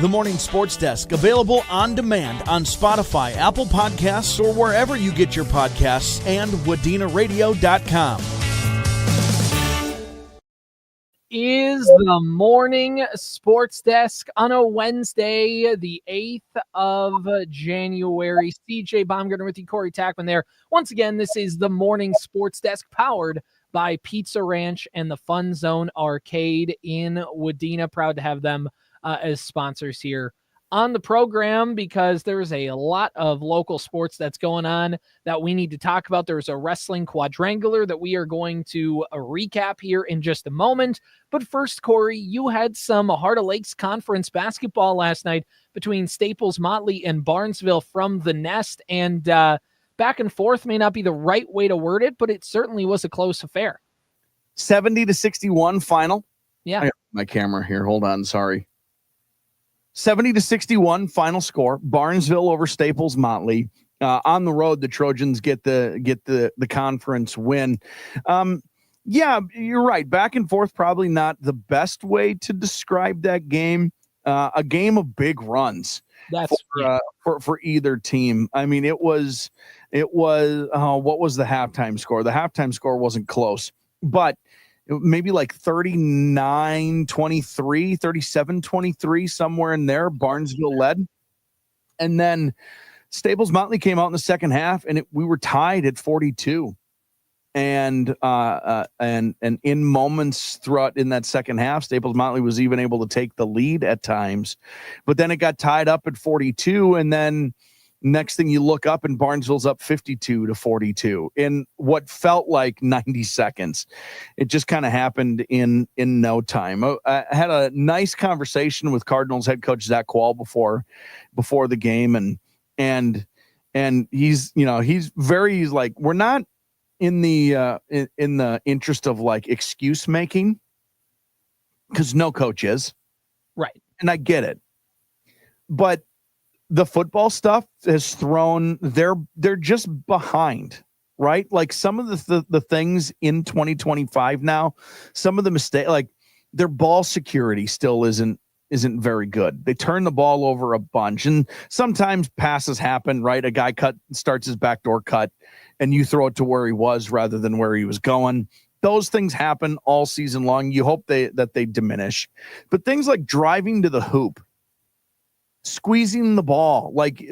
The Morning Sports Desk, available on demand on Spotify, Apple Podcasts, or wherever you get your podcasts, and WadenaRadio.com. Is the Morning Sports Desk on a Wednesday, the 8th of January. CJ Baumgartner with you, Corey Tackman there. Once again, this is the Morning Sports Desk, powered by Pizza Ranch and the FunZone Arcade in Wadena. Proud to have them as sponsors here on the program, because there's a lot of local sports that's going on that we need to talk about. There's a wrestling quadrangular that we are going to recap here in just a moment. But first, Corey, you had some Heart of Lakes Conference basketball last night between Staples-Motley and Barnesville from the Nest, and back and forth may not be the right way to word it, but it certainly was a close affair. 70-61 final. Yeah. I have my camera here. Hold on. Sorry. 70-61 final score. Barnesville over Staples-Motley. On the road, the Trojans get the conference win. Yeah, you're right. Back and forth, probably not the best way to describe that game. A game of big runs. That's for either team. I mean, it was what was the halftime score? The halftime score wasn't close, but maybe like 39-23, 37-23, somewhere in there. Barnesville led. And then Staples-Motley came out in the second half, and we were tied at 42. And in moments throughout in that second half, Staples-Motley was even able to take the lead at times. But then it got tied up at 42, and then next thing you look up and Barnesville's up 52-42 in what felt like 90 seconds. It just kind of happened in no time. I had a nice conversation with Cardinals head coach Zach Quall before the game, and he's like, we're not in the interest of like excuse making, because no coach is, right, and I get it, but the football stuff has thrown, they're just behind, right? Like some of the things in 2025 now, some of the mistakes, like their ball security still isn't very good. They turn the ball over a bunch, and sometimes passes happen, right? A guy starts his backdoor cut and you throw it to where he was rather than where he was going. Those things happen all season long. You hope that they diminish. But things like driving to the hoop, squeezing the ball, like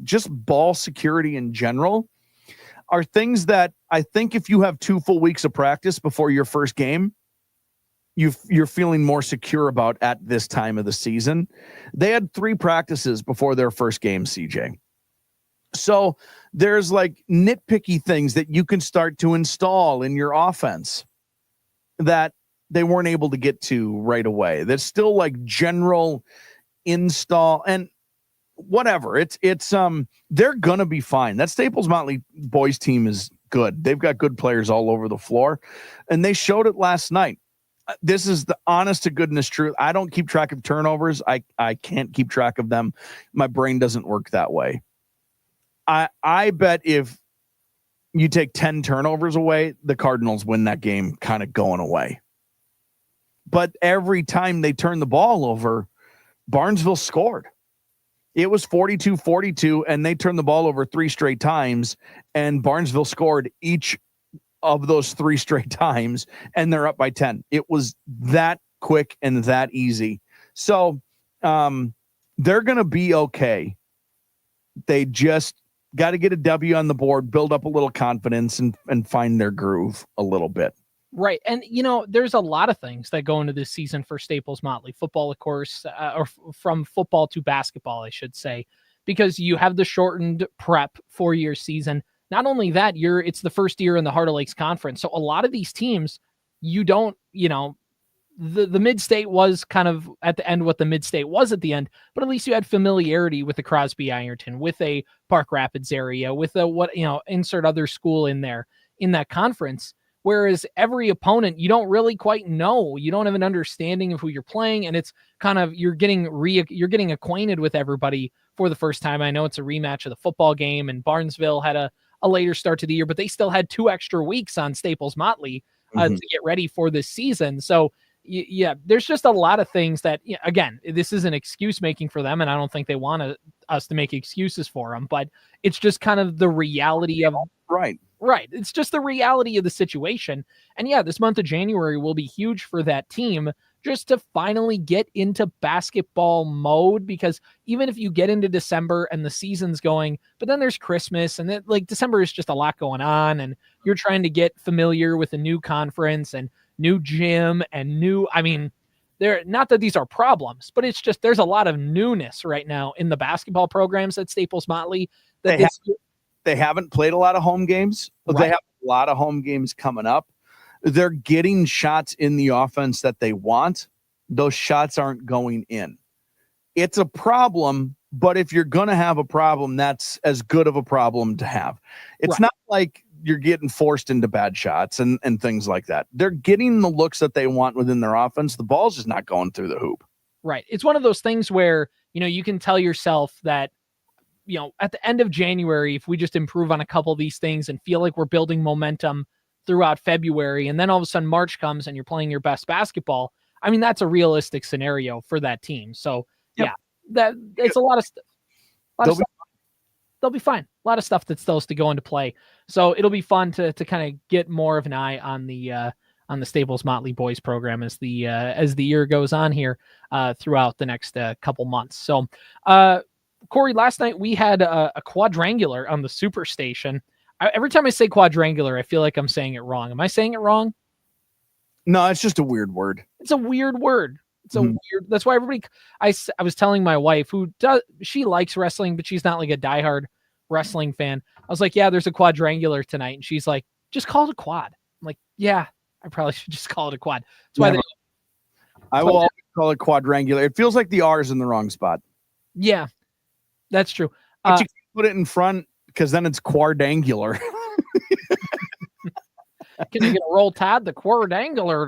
just ball security in general, are things that I think if you have 2 full weeks of practice before your first game, you're feeling more secure about at this time of the season. They had 3 practices before their first game, CJ. So there's like nitpicky things that you can start to install in your offense that they weren't able to get to right away. There's still like general install and whatever. It's they're gonna be fine. That Staples-Motley boys team is good. They've got good players all over the floor, and they showed it last night. This is the honest to goodness truth. I don't keep track of turnovers. I can't keep track of them. My brain doesn't work that way. I bet if you take 10 turnovers away, the Cardinals win that game kind of going away. But every time they turn the ball over, Barnesville scored. It was 42-42, and they turned the ball over 3 straight times, and Barnesville scored each of those 3 straight times, and they're up by 10. It was that quick and that easy. So they're going to be okay. They just got to get a W on the board, build up a little confidence, and find their groove a little bit. Right. And, there's a lot of things that go into this season for Staples-Motley. Football, of course, or from football to basketball, I should say, because you have the shortened prep 4-year season. Not only that, it's the first year in the Heart of Lakes Conference. So a lot of these teams, you don't, the mid-state was kind of at the end what the mid-state was at the end, but at least you had familiarity with the Crosby Ironton, with a Park Rapids area, with a, insert other school in there in that conference. Whereas every opponent, you don't really quite know. You don't have an understanding of who you're playing, and it's kind of you're getting acquainted with everybody for the first time. I know it's a rematch of the football game, and Barnesville had a later start to the year, but they still had 2 extra weeks on Staples-Motley to get ready for this season. So Yeah, there's just a lot of things that, again, this is an excuse making for them, and I don't think they want us to make excuses for them, but it's just kind of the reality of Right. It's just the reality of the situation. And yeah, this month of January will be huge for that team just to finally get into basketball mode, because even if you get into December and the season's going, but then there's Christmas and December is just a lot going on, and you're trying to get familiar with a new conference and new gym and they're not that these are problems, but it's just there's a lot of newness right now in the basketball programs at Staples-Motley. They haven't played a lot of home games, but They have a lot of home games coming up. They're getting shots in the offense that they want. Those shots aren't going in. It's a problem, but if you're going to have a problem, that's as good of a problem to have. It's not like you're getting forced into bad shots and things like that. They're getting the looks that they want within their offense. The ball's just not going through the hoop. Right. It's one of those things where, you can tell yourself that, at the end of January, if we just improve on a couple of these things and feel like we're building momentum throughout February, and then all of a sudden March comes and you're playing your best basketball, that's a realistic scenario for that team. So that it's a lot of stuff. They'll be fine. A lot of stuff that still has to go into play. So it'll be fun to kind of get more of an eye on the Staples-Motley boys program as the year goes on here throughout the next couple months. So, Corey, last night we had a quadrangular on the Superstation. Every time I say quadrangular, I feel like I'm saying it wrong. Am I saying it wrong? No, it's just a weird word. It's a weird word. It's a weird. That's why everybody. I was telling my wife, she likes wrestling, but she's not like a diehard wrestling fan. I was like, yeah, there's a quadrangular tonight, and she's like, just call it a quad. I'm like, yeah, I probably should just call it a quad. That's why I will always call it quadrangular. It feels like the R is in the wrong spot. Yeah, that's true. But you can put it in front because then it's quadrangullar. Can you get a roll tide? The quadrangular.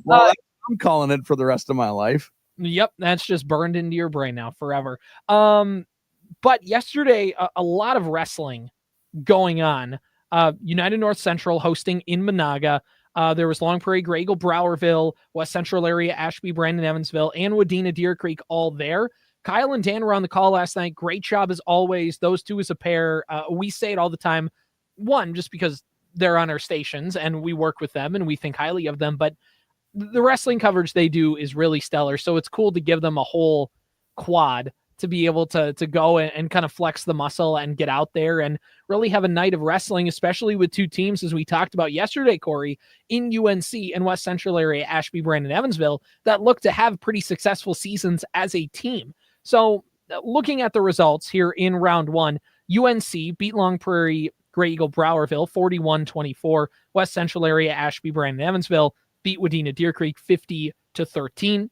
Well, I'm calling it for the rest of my life. Yep, that's just burned into your brain now forever. But yesterday, a lot of wrestling going on. United North Central hosting in Menahga. There was Long Prairie, Grey Eagle, Browerville, West Central area, Ashby, Brandon, Evansville, and Wadena, Deer Creek all there. Kyle and Dan were on the call last night. Great job as always. Those two as a pair. We say it all the time. One, just because they're on our stations and we work with them and we think highly of them, but the wrestling coverage they do is really stellar. So it's cool to give them a whole quad to be able to go and kind of flex the muscle and get out there and really have a night of wrestling, especially with two teams, as we talked about yesterday, Corey, in UNC and West Central area, Ashby, Brandon, Evansville, that look to have pretty successful seasons as a team. So looking at the results here in round one, UNC beat Long Prairie, Grey Eagle, Browerville 41-24. West Central area, Ashby, Brandon, Evansville beat Wadena, Deer Creek 50-13.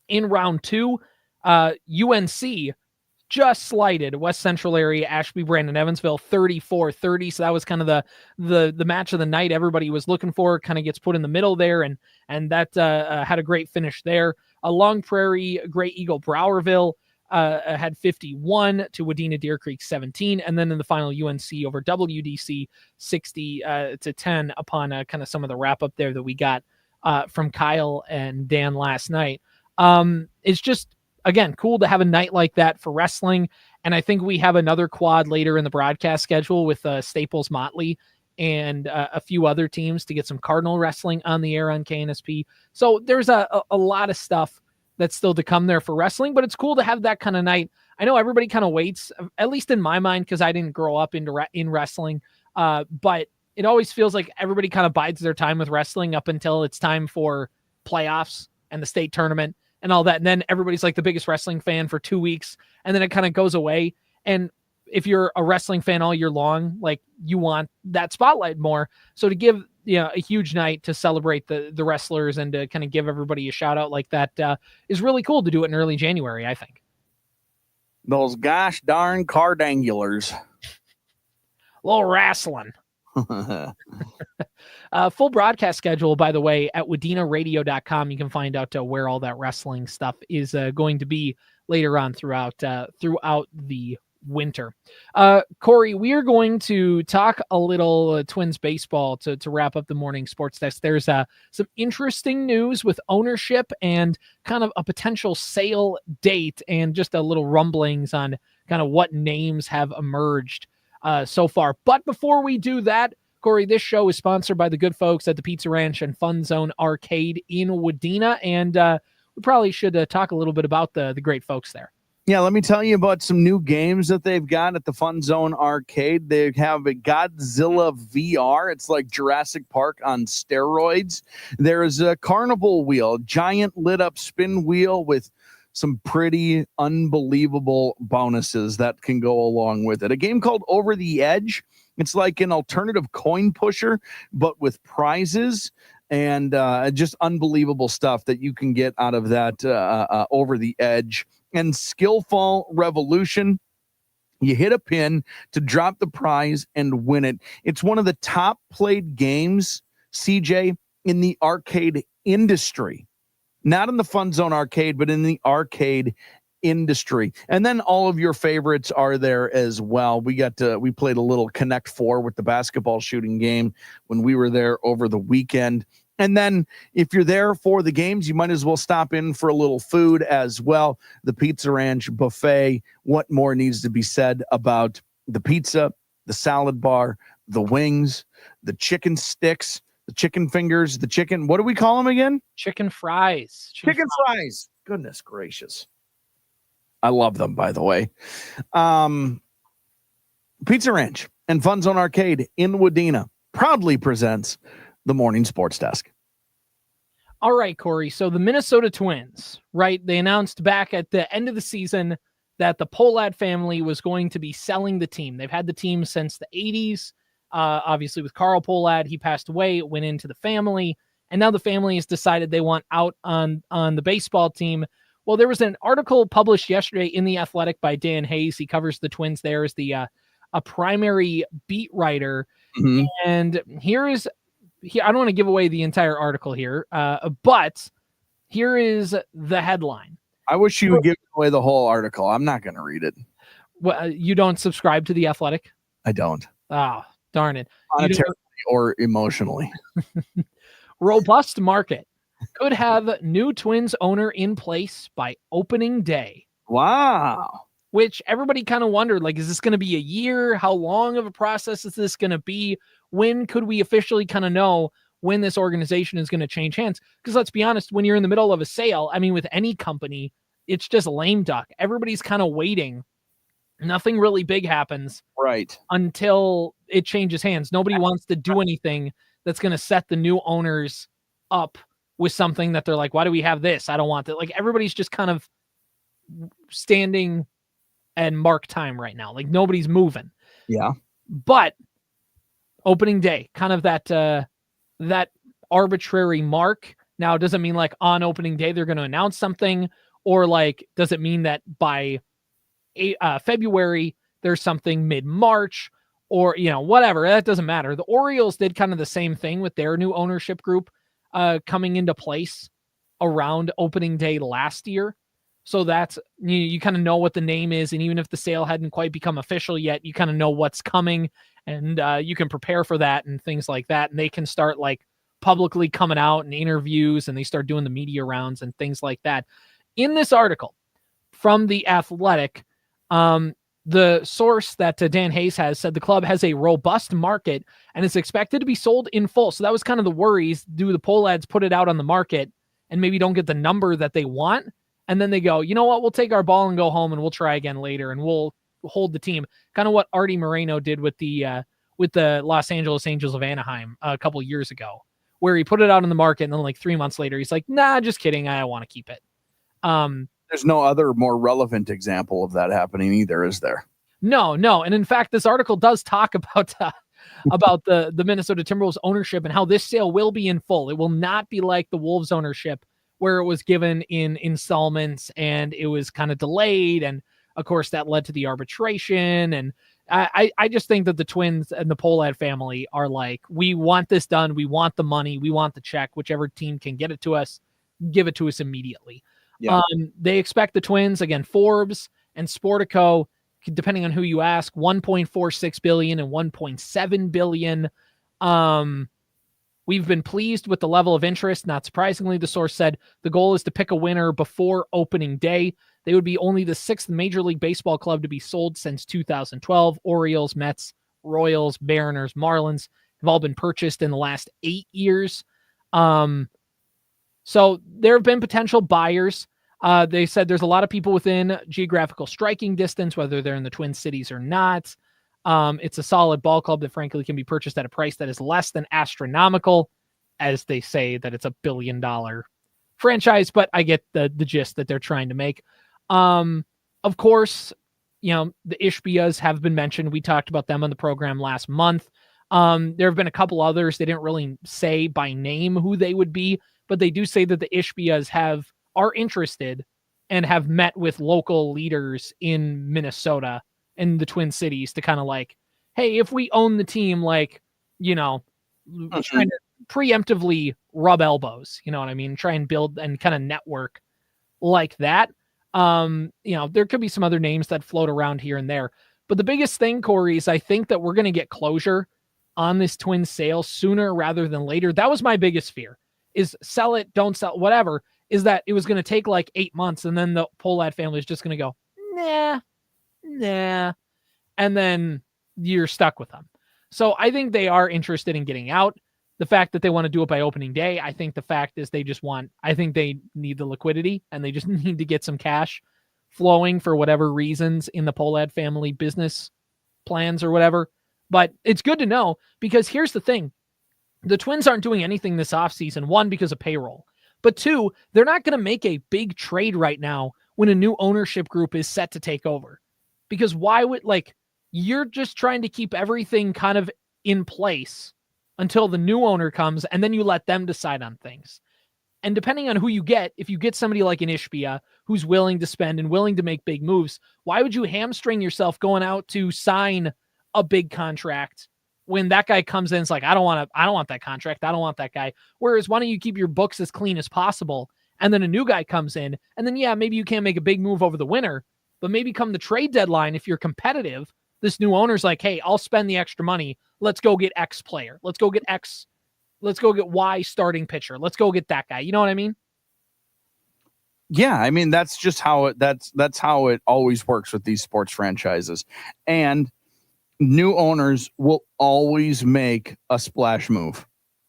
In round two, UNC just slighted West Central area, Ashby, Brandon, Evansville 34-30. So that was kind of the match of the night everybody was looking for. Kind of gets put in the middle there, and that had a great finish there. Long Prairie, Grey Eagle, Browerville had 51 to Wadena, Deer Creek 17, and then in the final UNC over WDC 60-10 upon kind of some of the wrap up there that we got from Kyle and Dan last night. It's just, again, cool to have a night like that for wrestling. And I think we have another quad later in the broadcast schedule with Staples-Motley and a few other teams to get some Cardinal wrestling on the air on KNSP. So there's a lot of stuff that's still to come there for wrestling, but it's cool to have that kind of night. I know everybody kind of waits, at least in my mind, because I didn't grow up in wrestling, but it always feels like everybody kind of bides their time with wrestling up until it's time for playoffs and the state tournament and all that. And then everybody's like the biggest wrestling fan for 2 weeks, and then it kind of goes away. And if you're a wrestling fan all year long, like, you want that spotlight more. So to give a huge night to celebrate the wrestlers and to kind of give everybody a shout out like that is really cool to do it in early January, I think. Those gosh darn cardangulars. Little wrestling. Full broadcast schedule, by the way, at WadenaRadio.com. You can find out where all that wrestling stuff is going to be later on throughout the winter. Corey, we are going to talk a little Twins baseball to wrap up the morning sports desk. There's some interesting news with ownership and kind of a potential sale date and just a little rumblings on kind of what names have emerged so far. But before we do that, Corey, this show is sponsored by the good folks at the Pizza Ranch and FunZone Arcade in Wadena, and we probably should talk a little bit about the great folks there. Yeah, let me tell you about some new games that they've got at the FunZone Arcade. They have a Godzilla VR. It's like Jurassic Park on steroids. There's a carnival wheel, giant lit up spin wheel with some pretty unbelievable bonuses that can go along with it. A game called Over the Edge. It's like an alternative coin pusher, but with prizes and just unbelievable stuff that you can get out of that Over the Edge. And Skillful Revolution, you hit a pin to drop the prize and win it. It's one of the top played games, CJ, in the arcade industry. Not in the FunZone Arcade, but in the arcade industry. And then all of your favorites are there as well. We played a little Connect 4 with the basketball shooting game when we were there over the weekend. And then if you're there for the games, you might as well stop in for a little food as well. The Pizza Ranch buffet. What more needs to be said about the pizza, the salad bar, the wings, the chicken sticks, the chicken fingers, the chicken, what do we call them again? Chicken fries. Chicken fries. Goodness gracious. I love them, by the way. Pizza Ranch and FunZone Arcade in Wadena proudly presents the Morning Sports Desk. All right, Corey. So the Minnesota Twins, right? They announced back at the end of the season that the Pohlad family was going to be selling the team. They've had the team since the 80s. Obviously, with Carl Pohlad, he passed away. It went into the family. And now the family has decided they want out on the baseball team. Well, there was an article published yesterday in The Athletic by Dan Hayes. He covers the Twins there as a primary beat writer. Mm-hmm. And I don't want to give away the entire article here, but here is the headline. I wish you would give away the whole article. I'm not going to read it. Well, you don't subscribe to The Athletic? I don't. Oh, darn it. Monetarily or emotionally. Robust market. Could have new Twins owner in place by opening day. Wow. Which everybody kind of wondered, like, is this going to be a year? How long of a process is this going to be? When could we officially kind of know when this organization is going to change hands? Because let's be honest, when you're in the middle of a sale, I mean, with any company, it's just lame duck. Everybody's kind of waiting. Nothing really big happens. Right. Until it changes hands. Nobody wants to do anything that's going to set the new owners up with something that they're like, why do we have this? I don't want that. Like, everybody's just kind of standing and mark time right now. Like, nobody's moving. Yeah. But opening day, kind of that arbitrary mark. Now, does it mean like on opening day they're going to announce something, or like does it mean that by February there's something mid-March, or whatever? That doesn't matter. The Orioles did kind of the same thing with their new ownership group coming into place around opening day last year. So that's, you kind of know what the name is. And even if the sale hadn't quite become official yet, you kind of know what's coming, and you can prepare for that and things like that. And they can start like publicly coming out and interviews, and they start doing the media rounds and things like that. In this article from The Athletic, the source that Dan Hayes has said the club has a robust market and is expected to be sold in full. So that was kind of the worries. Do the Pohlads put it out on the market and maybe don't get the number that they want? And then they go, you know what, we'll take our ball and go home, and we'll try again later, and we'll hold the team. Kind of what Artie Moreno did with the Los Angeles Angels of Anaheim a couple years ago, where he put it out on the market, and then like 3 months later, he's like, nah, just kidding. I want to keep it. There's no other more relevant example of that happening either, is there? No. And in fact, this article does talk about the Minnesota Timberwolves ownership and how this sale will be in full. It will not be like the Wolves ownership, where it was given in installments and it was kind of delayed. And of course that led to the arbitration. And I just think that the Twins and the Pohlad family are like, we want this done. We want the money. We want the check. Whichever team can get it to us, give it to us immediately. Yeah. They expect the Twins, again, Forbes and Sportico, depending on who you ask, 1.46 billion and 1.7 billion. We've been pleased with the level of interest. Not surprisingly, the source said the goal is to pick a winner before opening day. They would be only the 6th Major League Baseball club to be sold since 2012. Orioles, Mets, Royals, Mariners, Marlins have all been purchased in the last 8 years. So there have been potential buyers. They said there's a lot of people within geographical striking distance, whether they're in the Twin Cities or not. It's a solid ball club that frankly can be purchased at a price that is less than astronomical, as they say that it's $1 billion franchise, but I get the gist that they're trying to make. Of course, the Ishbias have been mentioned. We talked about them on the program last month. There have been a couple others. They didn't really say by name who they would be, but they do say that the Ishbias are interested and have met with local leaders in Minnesota and the Twin Cities to kind of like, hey, if we own the team, like, trying to preemptively rub elbows, you know what I mean? Try and build and kind of network like that. There could be some other names that float around here and there, but the biggest thing, Corey, is I think that we're going to get closure on this Twin sale sooner rather than later. That was my biggest fear, is sell it, don't sell, whatever, is that it was going to take like 8 months and then the Pohlad family is just going to go, nah. And then you're stuck with them. So I think they are interested in getting out. The fact that they want to do it by opening day, I think the fact is I think they need the liquidity and they just need to get some cash flowing for whatever reasons in the Pohlad family business plans or whatever. But it's good to know, because here's the thing. The Twins aren't doing anything this offseason, one, because of payroll. But two, they're not going to make a big trade right now when a new ownership group is set to take over. Because why would, you're just trying to keep everything kind of in place until the new owner comes, and then you let them decide on things. And depending on who you get, if you get somebody like an Ishbia who's willing to spend and willing to make big moves, why would you hamstring yourself going out to sign a big contract when that guy comes in? It's like, I don't want that contract. I don't want that guy. Whereas why don't you keep your books as clean as possible? And then a new guy comes in, and then, maybe you can't make a big move over the winter, but maybe come the trade deadline, if you're competitive, this new owner's like, hey, I'll spend the extra money. Let's go get X player. Let's go get X. Let's go get Y starting pitcher. Let's go get that guy. You know what I mean? Yeah, I mean, that's just how that's how it always works with these sports franchises. And new owners will always make a splash move.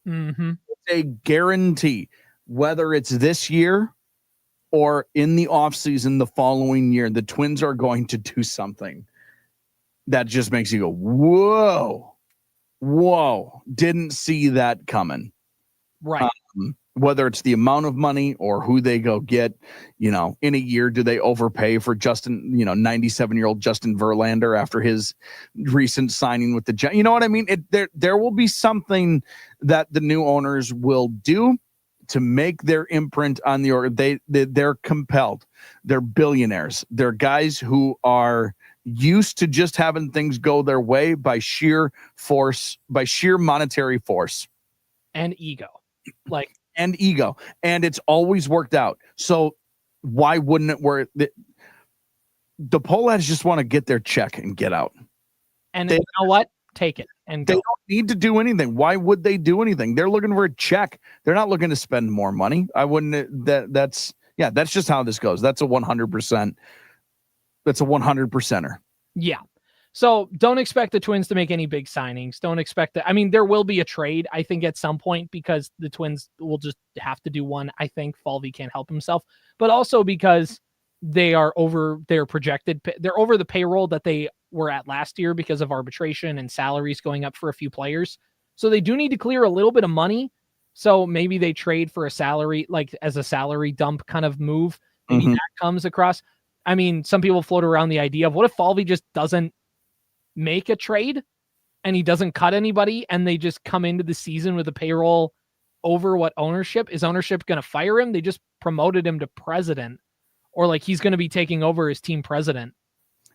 Mm-hmm. It's a guarantee, whether it's this year or in the offseason the following year, the Twins are going to do something that just makes you go, whoa, didn't see that coming. Right. Whether it's the amount of money or who they go get, in a year, do they overpay for 97-year-old Justin Verlander after his recent signing with the Giants? You know what I mean? There will be something that the new owners will do to make their imprint on the org. They're compelled. They're billionaires. They're guys who are used to just having things go their way by sheer monetary force and ego. And it's always worked out. So why wouldn't it work? The Pohlads just want to get their check and get out. And you know what? Take it and go. They don't need to do anything. Why would they do anything? They're looking for a check. They're not looking to spend more money. I wouldn't. That's just how this goes. That's a 100%. That's a 100%er. Yeah. So don't expect the Twins to make any big signings. Don't expect that. I mean, there will be a trade, I think, at some point, because the Twins will just have to do one. I think Falvey can't help himself, but also because they are over their projected. They're over the payroll that they were at last year because of arbitration and salaries going up for a few players. So they do need to clear a little bit of money. So maybe they trade for a salary, as a salary dump kind of move. Maybe that comes across. I mean, some people float around the idea of what if Falvey just doesn't make a trade and he doesn't cut anybody and they just come into the season with a payroll over what ownership? Is ownership going to fire him? They just promoted him to president, or he's going to be taking over as team president.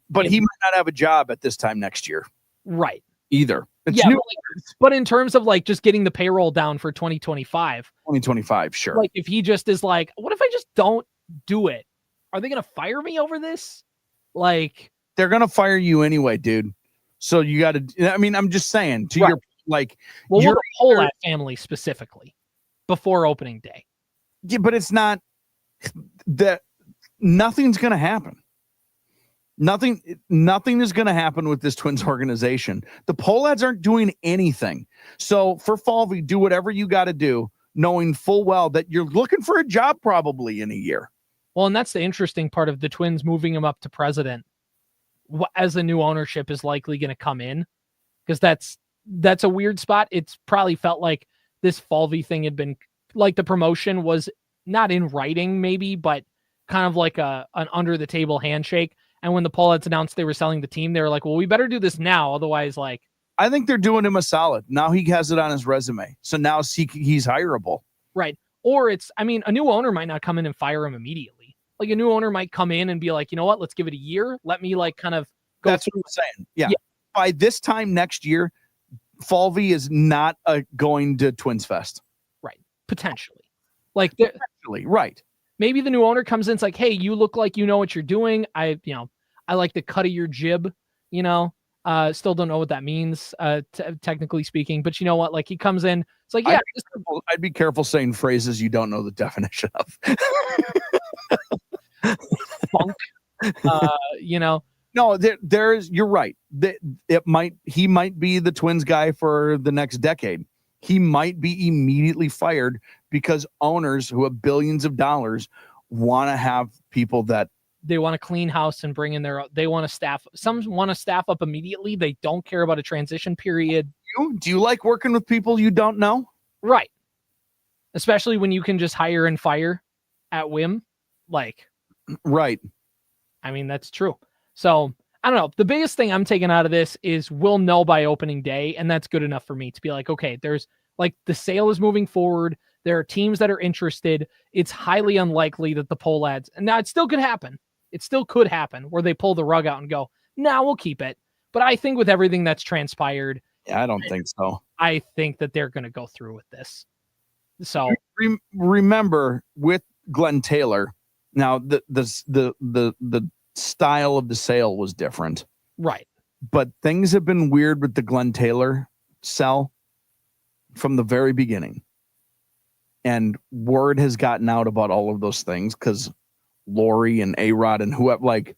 But he might not have a job at this time next year. Right. Either. It's yeah, new. But in terms of just getting the payroll down for 2025. 2025, sure. If he just is what if I just don't do it? Are they going to fire me over this? they're going to fire you anyway, dude. So you got to, I mean, I'm just saying to your, like, well, we're the Polat family specifically before opening day. Yeah, but it's not that nothing's going to happen. Nothing is going to happen with this Twins organization. The Polads aren't doing anything. So for Falvey, do whatever you got to do, knowing full well that you're looking for a job probably in a year. Well, and that's the interesting part of the Twins moving him up to president as the new ownership is likely going to come in, because that's a weird spot. It's probably felt like this Falvey thing had been like the promotion was not in writing maybe, but kind of like an under the table handshake. And when the Polads announced they were selling the team, they were like, well, we better do this now. Otherwise, like, I think they're doing him a solid. Now he has it on his resume. So now he's hireable. Right. Or a new owner might not come in and fire him immediately. Like a new owner might come in and be like, you know what, let's give it a year. Let me like kind of go. That's what I'm saying. Yeah. By this time next year, Falvey is not going to Twins Fest. Right. Potentially. Like, right. Maybe the new owner comes in, it's like, hey, you look like you know what you're doing. I like the cut of your jib, still don't know what that means, technically speaking, but you know what? Like he comes in, it's like, yeah. I'd be careful saying phrases you don't know the definition of. Funk, No, there's, you're right. He might be the Twins guy for the next decade. He might be immediately fired because owners who have billions of dollars want to have people that they want to clean house and bring in they want to staff. Some want to staff up immediately. They don't care about a transition period. Do you like working with people you don't know? Right. Especially when you can just hire and fire at whim. Like, right. I mean, that's true. So I don't know. The biggest thing I'm taking out of this is we'll know by opening day. And that's good enough for me to be like, okay, there's like the sale is moving forward. There are teams that are interested. It's highly unlikely that the Polads, and now it still could happen. It still could happen where they pull the rug out and go, nah, we'll keep it. But I think with everything that's transpired, yeah, I don't think so. I think that they're going to go through with this. So remember with Glenn Taylor, now the style of the sale was different. Right. But things have been weird with the Glenn Taylor sell from the very beginning. And word has gotten out about all of those things because Lori and A-Rod and whoever, like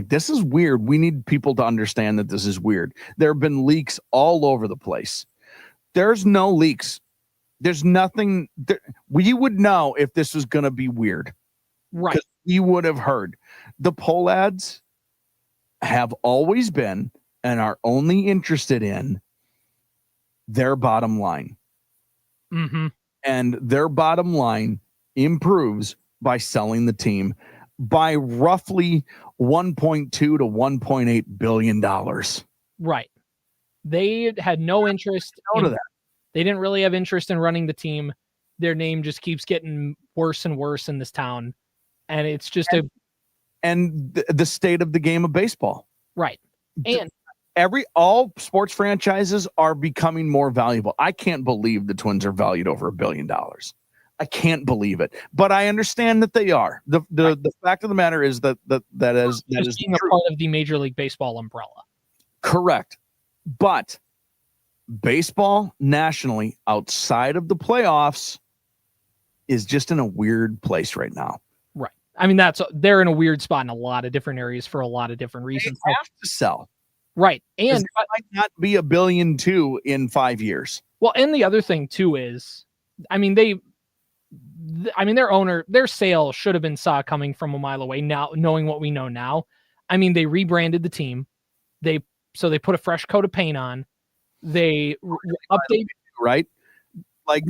this is weird. We need people to understand that this is weird. There have been leaks all over the place. There's no leaks. There's nothing. We would know if this was going to be weird. Right. We would have heard. The Polads have always been and are only interested in their bottom line. Mm-hmm. And their bottom line improves by selling the team by roughly $1.2 to $1.8 billion. Right. They had no interest in that. They didn't really have interest in running the team. Their name just keeps getting worse and worse in this town. And it's just the state of the game of baseball. Right. And all sports franchises are becoming more valuable. I can't believe the Twins are valued over $1 billion. I can't believe it, but I understand that they are. The fact of the matter is that is being a part of the Major League Baseball umbrella. Correct. But baseball nationally outside of the playoffs is just in a weird place right now. Right. I mean, they're in a weird spot in a lot of different areas for a lot of different reasons. They have to sell. Right. And it might not be $1 billion too in 5 years. Well, and the other thing too is, their sale should have been saw coming from a mile away. Now, knowing what we know now, they rebranded the team. They put a fresh coat of paint on. They updated, right? Like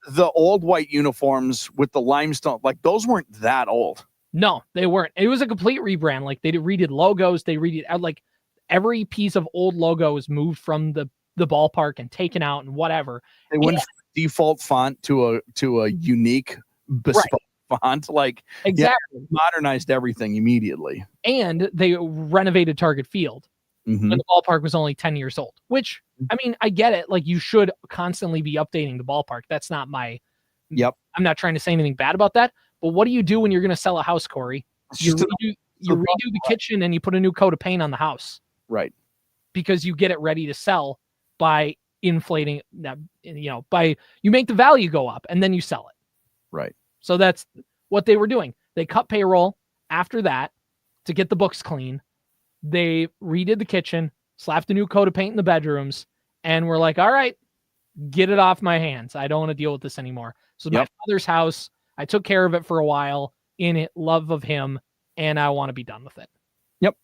the old white uniforms with the limestone, like those weren't that old. No, they weren't. It was a complete rebrand. Like they redid logos. They redid like every piece of old logo was moved from the ballpark and taken out and whatever. They went from default font to a unique bespoke font. Like exactly, modernized everything immediately. And they renovated Target Field. Mm-hmm. When the ballpark was only 10 years old, which I get it. Like you should constantly be updating the ballpark. That's not my, I'm not trying to say anything bad about that, but what do you do when you're going to sell a house, Corey? You you redo the kitchen and you put a new coat of paint on the house. Right. Because you get it ready to sell by inflating that, you make the value go up and then you sell it. Right. So that's what they were doing. They cut payroll after that to get the books clean. They redid the kitchen, slapped a new coat of paint in the bedrooms, and we're like, all right, get it off my hands. I don't want to deal with this anymore. So my father's house, I took care of it for a while in it, love of him, and I want to be done with it. Yep.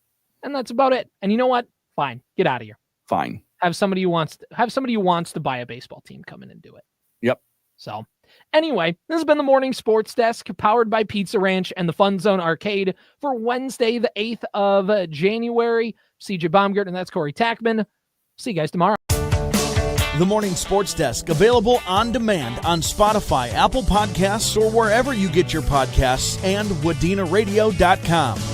And that's about it. And you know what? Fine. Get out of here. Fine. Have somebody who wants to buy a baseball team come in and do it. Yep. So anyway, this has been the Morning Sports Desk, powered by Pizza Ranch and the FunZone Arcade for Wednesday, the 8th of January. CJ Baumgartner, and that's Corey Tackman. See you guys tomorrow. The Morning Sports Desk, available on demand on Spotify, Apple Podcasts, or wherever you get your podcasts, and WadenaRadio.com.